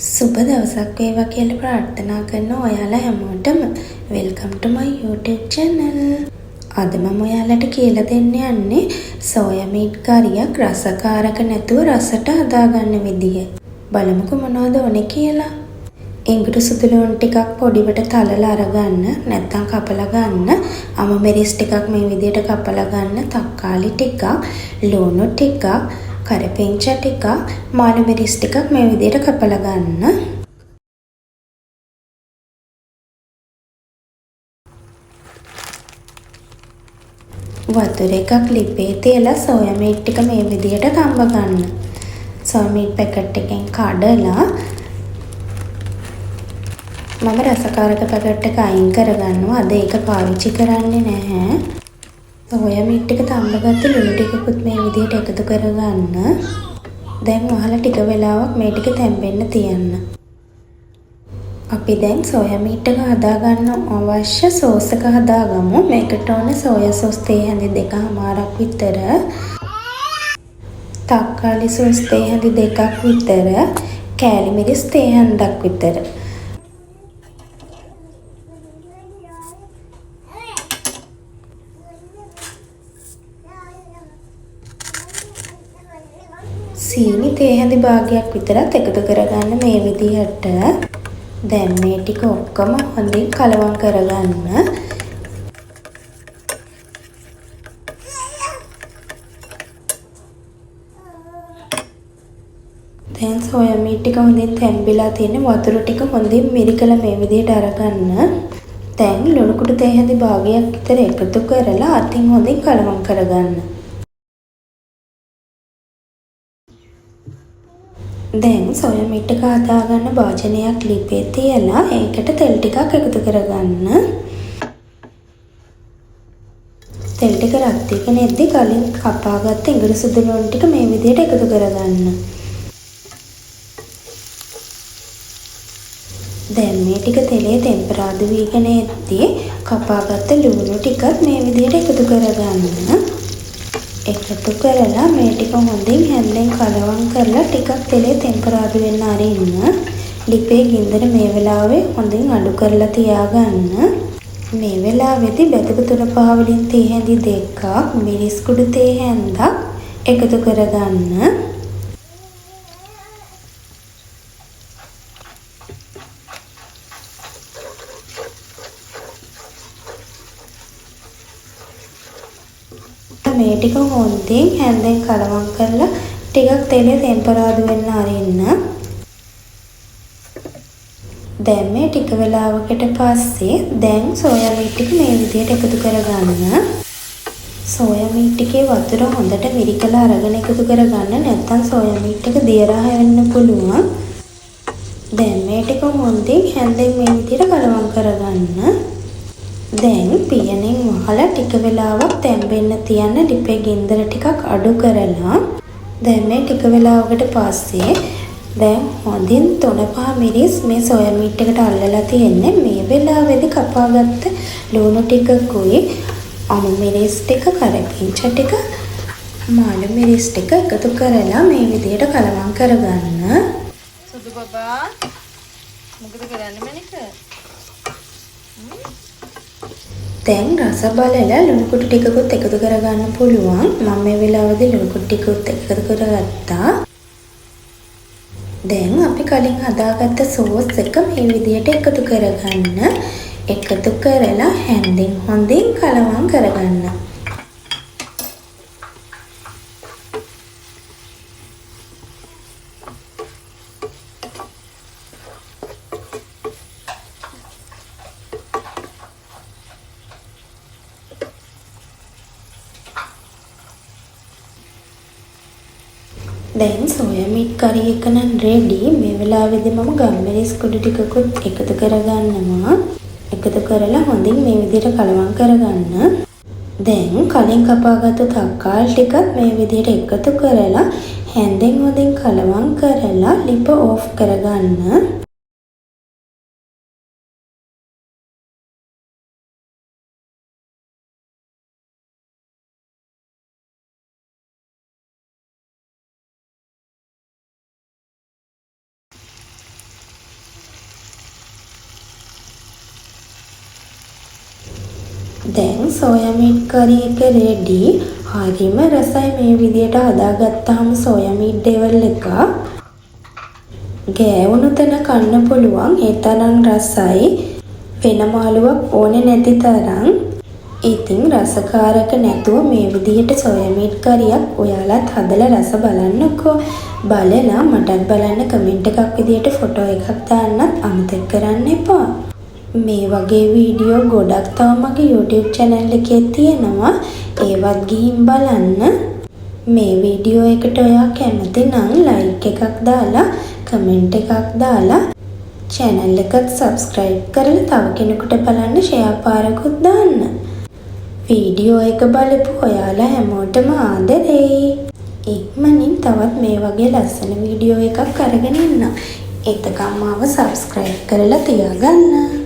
සුබ දවසක් වේවා කියලා ප්‍රාර්ථනා කරන ඔයාලා හැමෝටම වෙල්කම් ටු මයි YouTube channel. අද මම ඔයාලට කියලා දෙන්න යන්නේ සෝයා මීට් කරියක් රසකාරක නැතුව රසට හදාගන්න විදිය. බලමුකෝ මොනවද ඕනේ කියලා. ඉඟුරු සුදු ලුණු ටිකක් පොඩිවට තලලා අරගන්න, නැත්නම් කපලා ගන්න. අම මිරිස් ටිකක් මේ විදියට කපලා ගන්න, තක්කාලි ටිකක්, ලුණු ටිකක්, කරපිංච ටිකක්, මාළු මිරිස් ටිකක් මේ විදියට කපලා ගන්න. වතුර එකක් ලිපේ තියලා සෝයා මීට් ටික මේ විදියට තඹ ගන්න. සෝයා මීට් පැකට් එකෙන් කඩලා මම රසකාරක පැකට් එක අයින් කරගන්නවා. අද ඒක පාවිච්චි කරන්නේ නැහැ. සෝයා මීට් එක තඹගත්ත ලුණු ටිකකුත් මේ විදියට එකතු කරගන්න. දැන් වහලා ටික වෙලාවක් මේ ටික තැම්බෙන්න තියන්න. අපි දැන් සෝයා මීට් එක හදාගන්න අවශ්‍ය සෝස් එක හදාගමු. මේකට ඕන සෝයා සෝස් තේ හැඳි 2මාරක් විතර, තක්කාලි සෝස් තේ හැඳි 2ක් විතර, කෑලි මිරිස් තේ හැන්දක් විතර. සීනි තේ හැඳි භාගයක් විතරත් එකතු කරගන්න මේ විදිහට. දැන් මේ ටික ඔක්කොම හොඳින් කලවම් කරගන්න. දැන් සෝයා මීට් ටික හොඳින් තැම්බිලා තියෙන වතුර ටික හොඳින් මිරිකලා මේ විදිහට අරගන්න. දැන් ලුණු කුඩු තේ හැඳි භාගයක් විතර එකතු කරලා අතින් හොඳින් කලවම් කරගන්න. දැන් සෝයා මීට් එක හදාගන්න භාජනයක් ලිපේ තියලා ඒකට තෙල් ටිකක් එකතු කරගන්න. තෙල් ටික රත් වෙගෙන එද්දි කලින් කපාගත්ත ඉඟුරු සුදු ලුණු ටික මේ විදිහට එකතු කරගන්න. දැන් මේ ටික තෙලේ ටෙම්පරාදු වීගෙන එද්දි කපාගත්ත ලුණු ටිකත් මේ විදිහට එකතු කරගන්න. එකතු කරලා මේ ටික හොඳින් හැන්දෙන් කලවම් කරලා ටිකක් තෙලේ ටෙම්පරාදු වෙන්න අරින්න. ලිපේ ගින්දර මේ වෙලාවේ හොඳින් අඩු කරලා තියාගන්න. මේ වෙලාවේදී බෙදපු 3-5 වලින් තේ හැඳි 2ක්, මිරිස් කුඩු තේ හැන්දක් එකතු කරගන්න. මේ ටික හොඳින් හැන්දෙන් කලවම් කරලා ටිකක් තෙලේ ටෙම්පරාදු වෙන්න අරින්න. දැන් මේ ටික වෙලාවකට පස්සේ දැන් සෝයා මීට් ටික මේ විදිහට එකතු කරගන්න. සෝයා මීට් ටිකේ වතුර හොඳට මිරිකලා අරගෙන එකතු කරගන්න, නැත්නම් සෝයා මීට් එක දිය රහ වෙන්න පුළුවන්. දැන් මේ ටික හොඳින් හැන්දෙන් මේ විදිහට කලවම් කරගන්න. දැන් පියනෙන් වහලා ටික වෙලාවක් තැම්බෙන්න තියන්න. ලිපේ ගින්දර ටිකක් අඩු කරලා දැන් මේ ටික වෙලාවකට පස්සේ දැන් හොඳින් 3-5 මිරිස් මේ සෝයා මීට් එකට අල්ලලා තියෙන්නේ. මේ වෙලාවේදී කපාගත්ත ලුණු ටිකකුයි, අමු මිරිස් ටික, කරපිංච ටික, මාළු මිරිස් ටික එකතු කරලා මේ විදිහට කලවම් කරගන්න. සුදු බබා මොකද කරන්නේ මනික? දැන් රස බලලා ලුණු කුඩු ටිකකුත් එකතු කරගන්න පුළුවන්. මම මේ වෙලාවේදී ලුණු කුඩු ටිකකුත් එකතු කරගත්තා. දැන් අපි කලින් හදාගත්ත සෝස් එක මේ විදිහට එකතු කරගන්න. එකතු කරලා හැන්දෙන් හොඳින් කලවම් කරගන්න. දැන් සෝයා මීට් කරි එක නම් රෙඩි. මේ වෙලාවේදී මම ගම්මිරිස් කුඩු ටිකකුත් එකතු කරගන්නවා. එකතු කරලා හොඳින් මේ විදිහට කලවම් කරගන්න. දැන් කලින් කපාගත්තු තක්කාලි ටිකත් මේ විදිහට එකතු කරලා හැන්දෙන් හොඳින් කලවම් කරලා ලිප ඕෆ් කරගන්න. දැන් සෝයා මීට් කරි එක රෙඩි. හරිම රසයි මේ විදියට හදාගත්තාම සෝයා මීට් ඩෙවල් එක. ගෑවුණු තැන කන්න පුළුවන් ඒ තරම් රසයි. වෙන මාළුවක් ඕනේ නැති තරම්. ඉතින් රසකාරක නැතුව මේ විදිහට සෝයා මීට් කරියක් ඔයාලත් හදලා රස බලන්නකෝ. බලලා මටත් බලන්න කමෙන්ට් එකක් විදිහට ෆොටෝ එකක් දාන්නත් අමතක කරන්න එපා. මේ වගේ වීඩියෝ ගොඩක් තව මගේ YouTube channel එකේ තියෙනවා. ඒවත් ගිහින් බලන්න. මේ වීඩියෝ එකට ඔයා කැමති නම් like එකක් දාලා කමෙන්ට් එකක් දාලා channel එකත් subscribe කරලා තව කෙනෙකුට බලන්න share පාරකුත් දාන්න. වීඩියෝ එක බලපු ඔයාලා හැමෝටම ආදරෙයි. ඉක්මනින් තවත් මේ වගේ ලස්සන වීඩියෝ එකක් අරගෙන එන්න. එතකම් මාව subscribe කරලා තියාගන්න.